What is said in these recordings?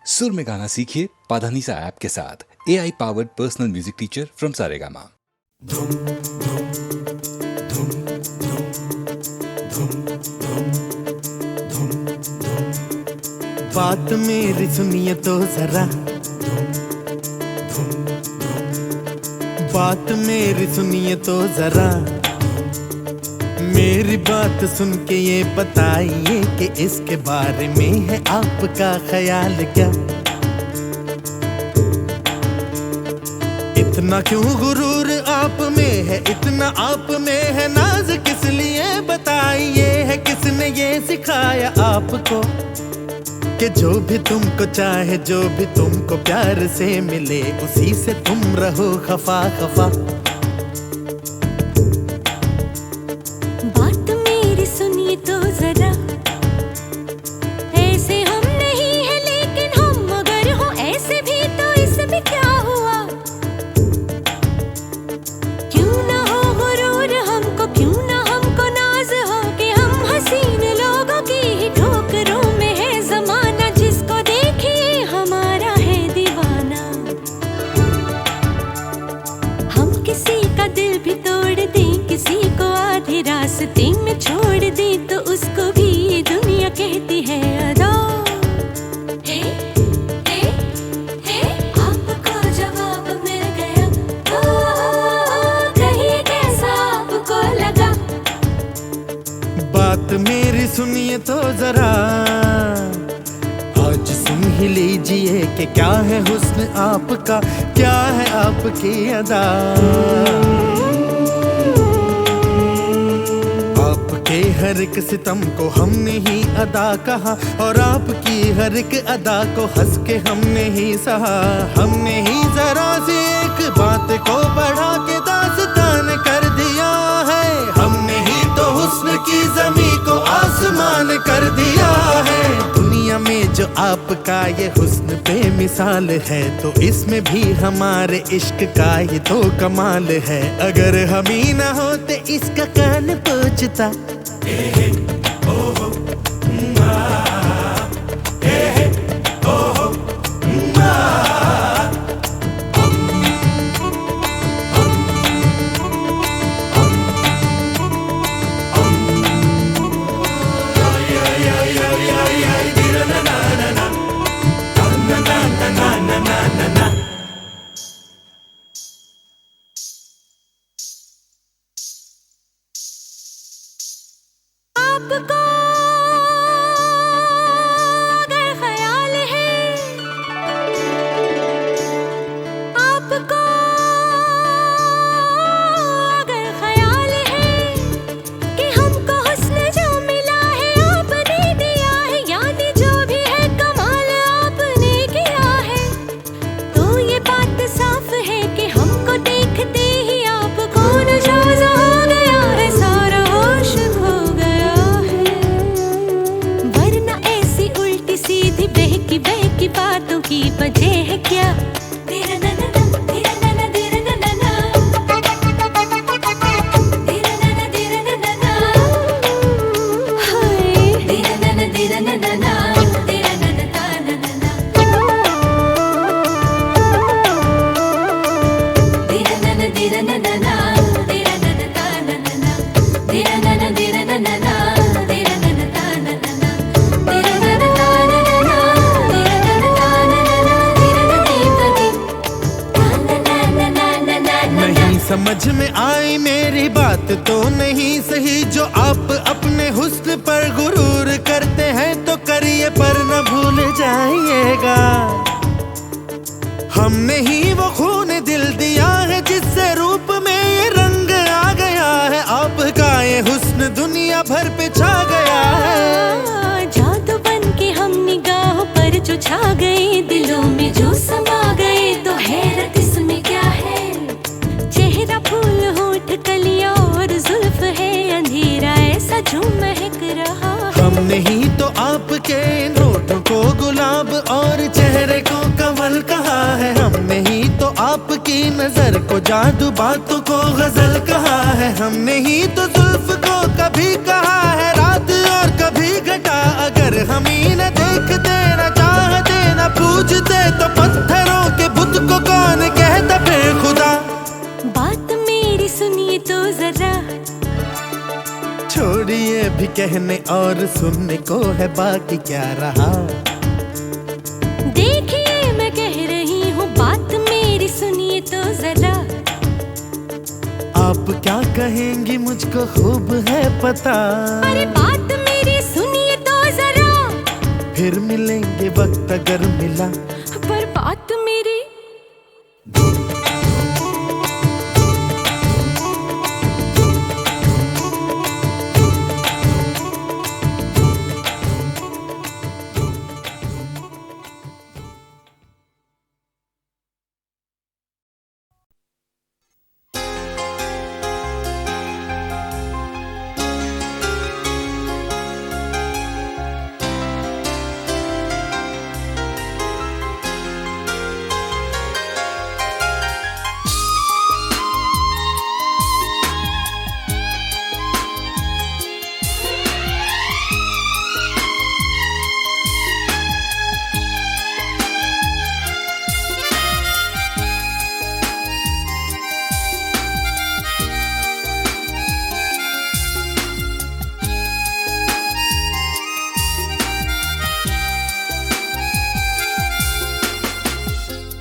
सुर में गाना सीखिए पाधानीसा ऐप के साथ। AI powered personal music teacher from Saregama. बात मेरी सुनिए तो जरा, बात मेरी सुनिए तो जरा, मेरी बात सुन के ये बताइए कि इसके बारे में है आपका ख्याल क्या। इतना क्यों गुरूर आप में है, इतना आप में है नाज किस लिए बताइए, है किसने ये सिखाया आपको कि जो भी तुमको चाहे, जो भी तुमको प्यार से मिले, उसी से तुम रहो खफा खफा। बात मेरी सुनिए तो जरा, ऐसे हम नहीं है लेकिन हम अगर हो ऐसे भी तो इसमें क्या हुआ। क्यों ना हो गुरूर हमको, क्यों ना हमको नाज हो कि हम हसीन लोगों की ही ठोकरों में है जमाना, जिसको देखिए हमारा है दीवाना। हम किसी का दिल भी तोड़ दें, किसी को आधे रास्ते में छोड़ दें, तो उसको भी ये दुनिया कहती है अदा। हे, हे, हे, आपको जवाब मिल गया, कहिए कैसा आपको लगा। बात मेरी सुनिए तो जरा, आज सुन ही लीजिए कि क्या है हुस्न आपका, क्या है आपकी अदा। आपके हर एक सितम को हमने ही अदा कहा, और आपकी हर एक अदा को हंस के हमने ही सहा। हमने ही जरा सी एक बात को बढ़ा के दास्तान कर दिया है, हमने ही तो हुस्न की ज़मीं को आसमान कर दिया है। दुनिया में जो आपका ये हुस्न बेमिसाल है, तो इसमें भी हमारे इश्क का ये तो कमाल है। अगर हम ही ना होते इसका कान पूछता, आपको अगर ख्याल है, आपको अगर ख्याल है कि हमको हुस्न जो मिला है आपने दिया है, यानी जो भी है कमाल आपने किया है, तो ये बात साफ है कि हमको देखते ही आपको नशा हो गया है, सारा होश खो गया है। वरना ऐसी उल्टी सीधी बहकी बहकी बातों की वजह है क्या। तेरा नैना, तेरा नैना, तेरा नैना, तेरा नैना, तेरा नैना, हाय तेरा नैना, तेरा नैना, तेरा नैना, ताना नैना, तेरा नैना, तेरा नैना, तेरा नैना, ताना नैना, तेरा नैना, तेरा नैना, तेरा नैना, ताना नैना, तेरा नैना, ताना नैना, तेरा नैना, ताना नैना, तेरा नैना, ताना नैना। नहीं समझ में आई मेरी बात तो नहीं सही, जो आप अपने हुस्न पर गुरूर करते हैं तो करिए पर न भूल जाइएगा। हमने ही वो खून दिल दिया है जिससे रूप में ये रंग आ गया है, आपका ये हुस्न दुनिया भर पे छा गया है। जादू बन के हम निगाहों पर जो छा गए, दिलों में जो समा गए, तो हैरत इसमें क्या है। चेहरा फूल होठ कलियां और जुल्फ है अंधेरा ऐसा जो महक रहा है। हमने ही तो आपके नोटों को गुलाब और चेहरे को कमल कहा है, हमने ही तो आपकी नजर को जादू, बातों को गजल कहा है। हमने ही तो जुल्फ को कभी कहा है रात और कभी घटा, अगर हम ही न देखते न चाहते न पूछ भी कहने और सुनने को है, बाकी क्या रहा। देखिए मैं कह रही हूँ बात मेरी सुनिए तो जरा। आप क्या कहेंगी मुझको खूब है पता। अरे बात मेरी सुनिए तो जरा। फिर मिलेंगे वक्त अगर मिला, पर बात मेरी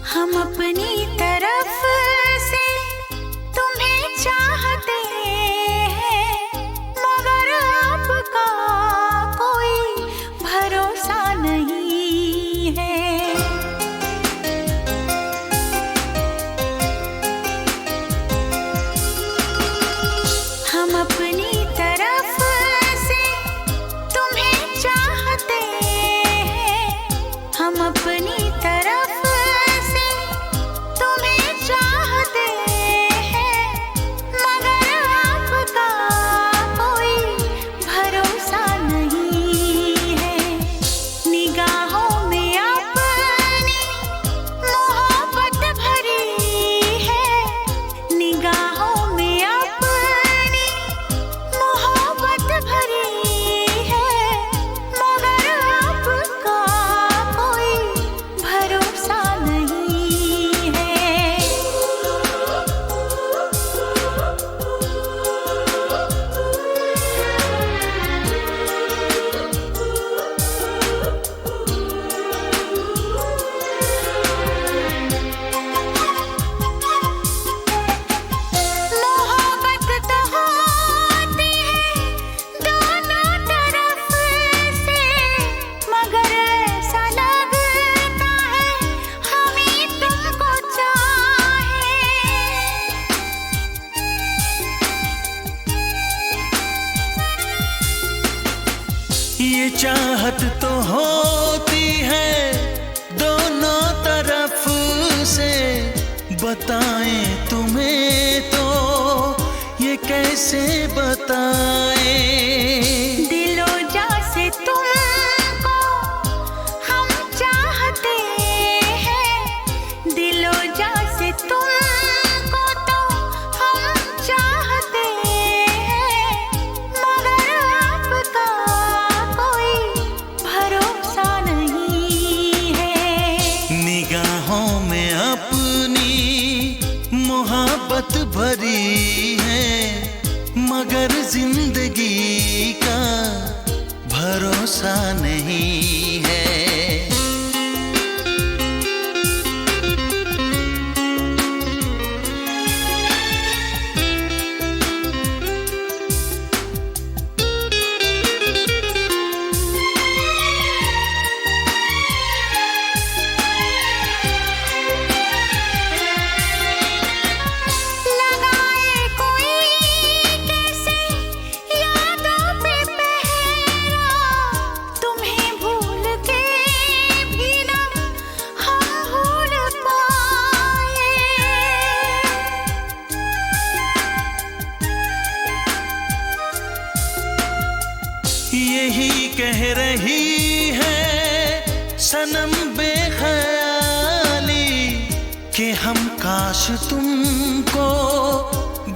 हम अपनी तरफ से तुम्हें चाहते हैं, मगर आपका कोई भरोसा नहीं है। हम अपनी तरफ से तुम्हें चाहते हैं, हम अपनी तरफ ये चाहत तो होती है दोनों तरफ से, बताएं तुम्हें तो ये कैसे बताएं। दिलो जा से तुमको हम चाहते हैं, दिलो जा से तुमको तो हम चाहते हैं, मगर आपका कोई भरोसा नहीं है। निगाहों में अपनी मोहब्बत भरी है, मगर जिंदगी का भरोसा नहीं है। यही कह रही है सनम बेख्याली कि हम काश तुमको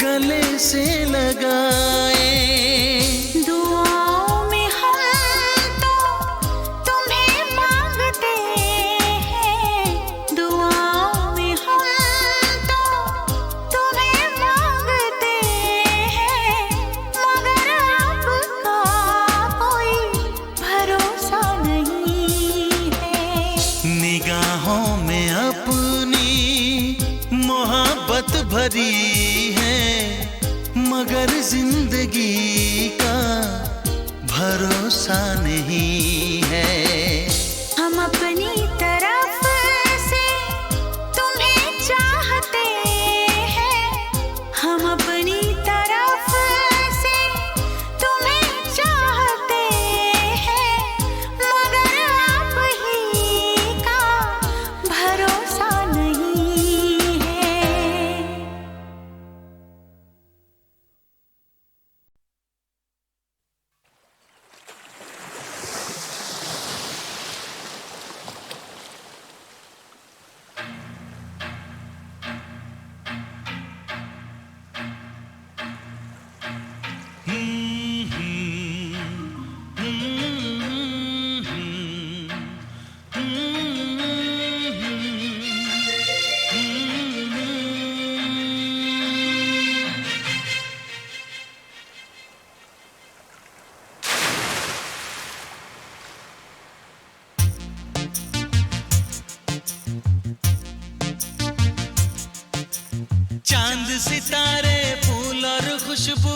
गले से लगाए। दुआओं में हम तो तुम्हें मांगते हैं, दुआओं में हम तो तुम्हें मांगते हैं, मगर आपका बाहों में अपनी मोहब्बत भरी है, मगर जिंदगी का भरोसा नहीं है। हम अपनी तरफ से तुम्हें चाहते हैं, हम अपनी तरफ से तुम्हें चाहते हैं, मगर आप ही का भरोसा नहीं है। चांद सितारे फूल और खुशबू,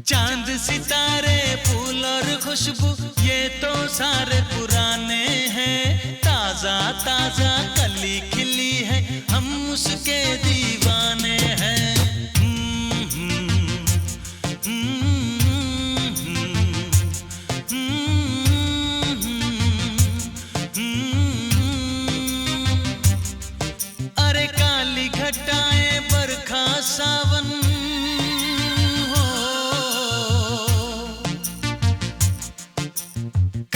चांद सितारे फूल और खुशबू, ये तो सारे पुराने हैं। ताजा ताजा कली खिली है, हम उसके दीवाने हैं। अरे काली घटाएं बरखा सावन हो,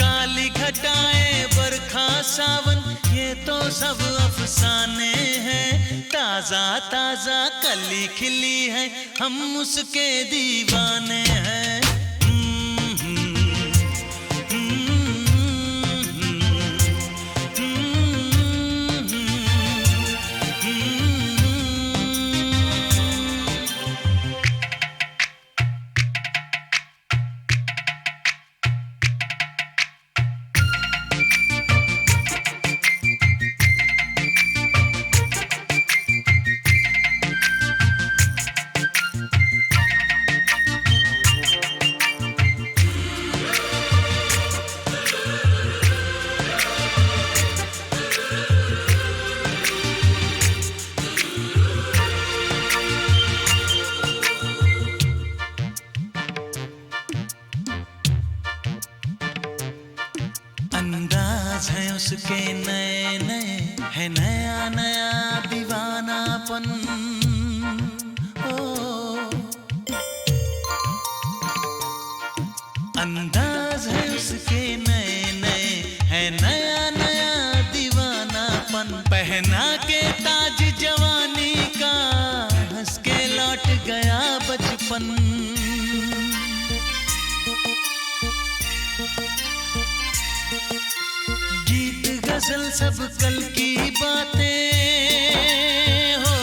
काली घटाएं बरखा सावन, ये तो सब अफसाने हैं। ताजा ताजा कली खिली है, हम उसके दीवाने हैं। अंदाज है उसके नए नए, है नया नया दीवानापन। ओ अंदाज है उसके नए नए, है नया नया दीवानापन। पहना के ताज जवानी का, हंस के लौट गया बचपन। गीत गजल सब कल की बातें हो,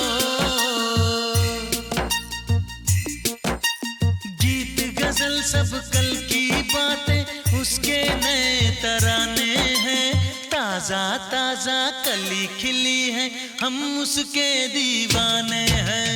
गीत गजल सब कल की बातें, उसके नए तराने हैं। ताजा ताजा कली खिली है, हम उसके दीवाने हैं।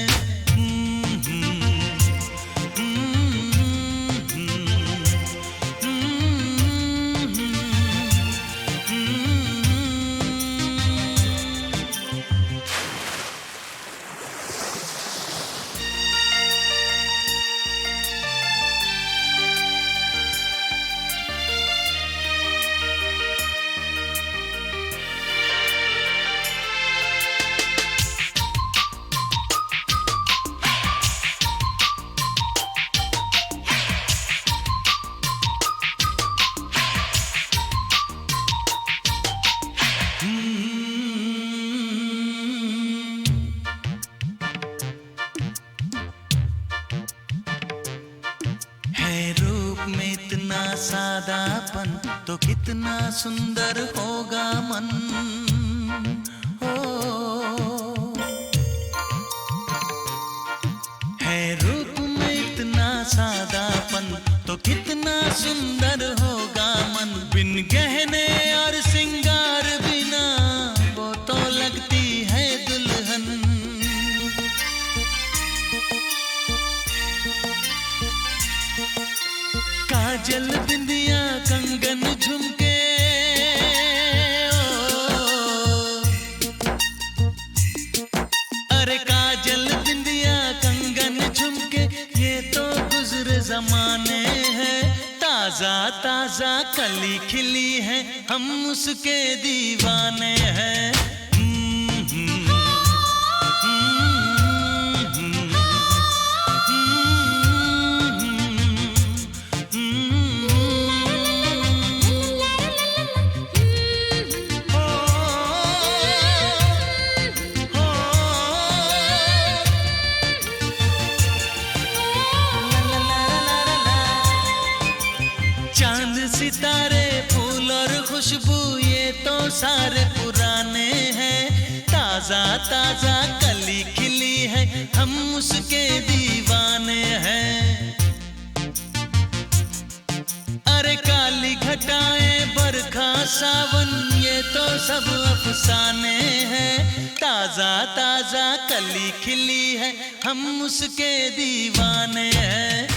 सादापन तो कितना सुंदर होगा मन। हो है रूप में इतना सादापन तो कितना सुंदर होगा मन। बिन गहने और कंगन झुमके, अरे काजल बिंदिया कंगन झुमके, ये तो गुजरे जमाने हैं। ताजा ताजा कली खिली है, हम उसके दीवाने हैं। चांद सितारे फूल और खुशबू, ये तो सारे पुराने हैं। ताजा ताजा कली खिली है, हम उसके दीवाने हैं। अरे काली घटाएं बरखा सावन, ये तो सब अफसाने हैं। ताजा ताजा कली खिली है, हम उसके दीवाने हैं।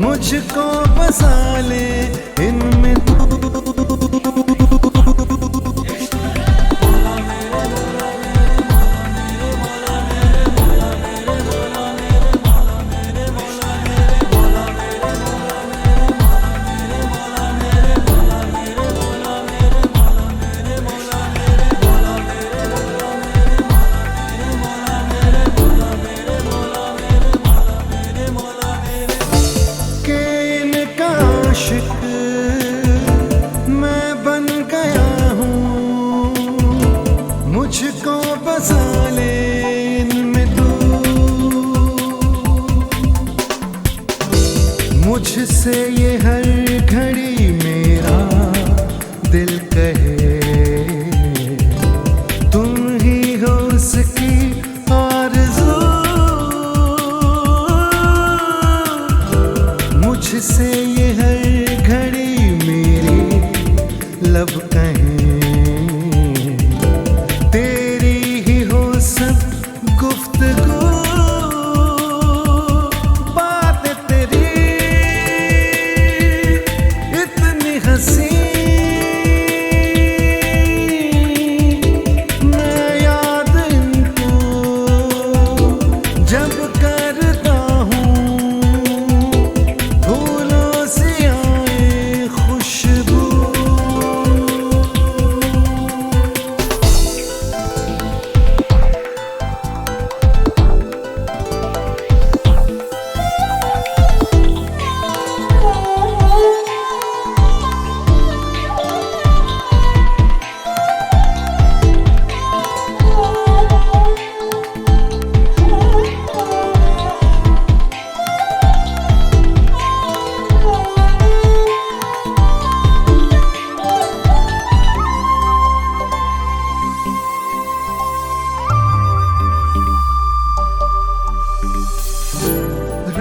मुझको बसा ले इनमें के इनका आशिक लब कहें तेरी ही हो सब गुफ्तगू, बातें तेरी इतनी हंसी, मैं याद इनको जब करता हूँ, फूलों से आए खुशबू।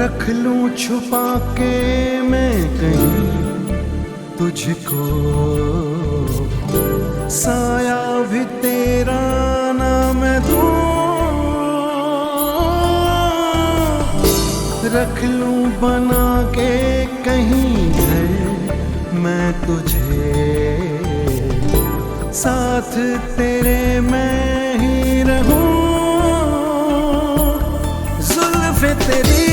रख लूं छुपा के मैं कहीं तुझको, साया भी तेरा ना मैं दूं, रख लूं बना के कहीं घर मैं तुझे, साथ तेरे मैं ही रहूं, जुल्फ़े तेरी